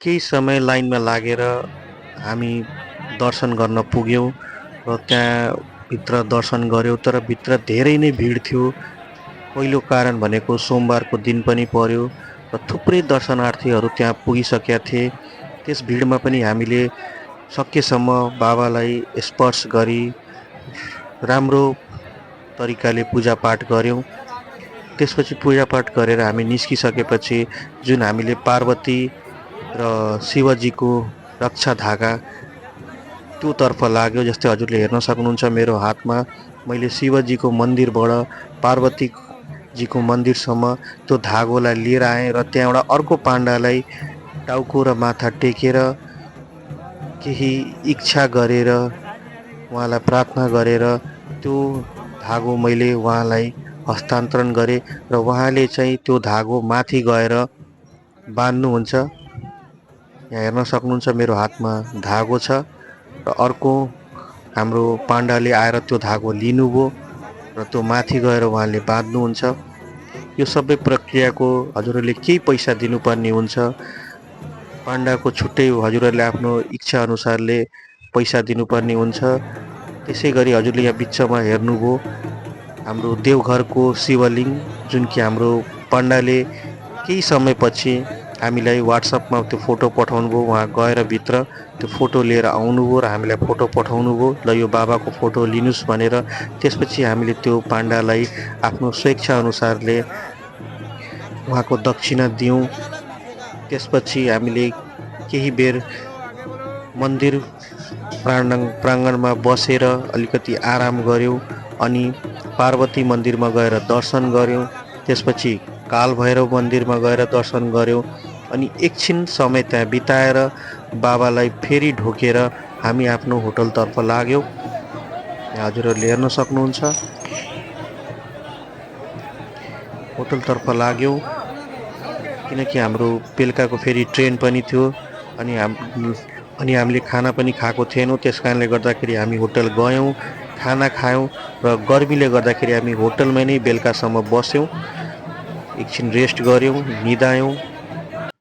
केही समय लाइनमा लागेर हामी दर्शन गर्न पुग्यौँ र त्यहाँभित्र दर्शन गऱ्यौँ, तर भित्र धेरै नै भिड थियो। पहिलो कारण भनेको सोमबारको दिन पनि पर्यो र थुप्रै दर्शनार्थीहरू त्यहाँ पुगिसकेका थिए। त्यस भिडमा पनि हामीले सकेसम्म बाबालाई स्पर्श गरी राम्रो तरिकाले पूजापाठ गऱ्यौँ। त्यसपछि पूजापाठ गरेर हामी निस्किसकेपछि जुन हामीले पार्वती र शिवजीको रक्षा धागा त्योतर्फ लाग्यो। जस्तै हजुरले हेर्न सक्नुहुन्छ मेरो हातमा मैले शिवजीको मन्दिरबाट पार्वतीजीको मन्दिरसम्म त्यो धागोलाई लिएर आएँ र त्यहाँबाट अर्को पाण्डालाई टाउको र माथा टेकेर केही इच्छा गरेर उहाँलाई प्रार्थना गरेर त्यो धागो मैले उहाँलाई हस्तान्तरण गरेँ र उहाँले चाहिँ त्यो धागो माथि गएर बाँध्नुहुन्छ। यहाँ हेर्न सक्नुहुन्छ मेरो हातमा धागो छ र अर्को हाम्रो पाण्डाले आएर त्यो धागो लिनुभयो र त्यो माथि गएर उहाँले बाँध्नुहुन्छ। यो सबै प्रक्रियाको हजुरहरूले केही पैसा दिनुपर्ने हुन्छ। पाण्डाको छुट्टै हजुरहरूले आफ्नो इच्छा अनुसारले पैसा दिनुपर्ने हुन्छ। त्यसै गरी हजुरले यहाँ बिचमा हेर्नुभयो हाम्रो देवघरको शिवलिङ्ग, जुन कि हाम्रो पण्डाले केही समयपछि हामीलाई वाट्सएपमा त्यो फोटो पठाउनु भयो। उहाँ गएर भित्र त्यो फोटो लिएर आउनुभयो र हामीलाई फोटो पठाउनु भयो, ल यो बाबाको फोटो लिनुहोस् भनेर। त्यसपछि हामीले त्यो पाण्डालाई आफ्नो स्वेच्छा अनुसारले उहाँको दक्षिणा दियौँ। त्यसपछि हामीले केही बेर मन्दिर प्राङ्गणमा बसेर अलिकति आराम गऱ्यौँ अनि पार्वती मन्दिरमा गएर दर्शन गऱ्यौँ। त्यसपछि कालभैरव मन्दिरमा गएर दर्शन गऱ्यौँ अनि एकछिन समय त्यहाँ बिताएर बाबालाई फेरि ढोकेर हामी आफ्नो होटलतर्फ लाग्यौँ। यहाँ हजुरहरूले हेर्न सक्नुहुन्छ होटलतर्फ लाग्यौँ, किनकि हाम्रो बेलुकाको फेरि ट्रेन पनि थियो अनि हामीले खाना पनि खाएको थिएनौँ। त्यस कारणले गर्दाखेरि हामी होटल गयौँ, खाना खायौँ र गर्मीले गर्दाखेरि हामी होटलमै नै बेलुकासम्म बस्यौँ, एकछिन रेस्ट गऱ्यौँ, निदायौँ।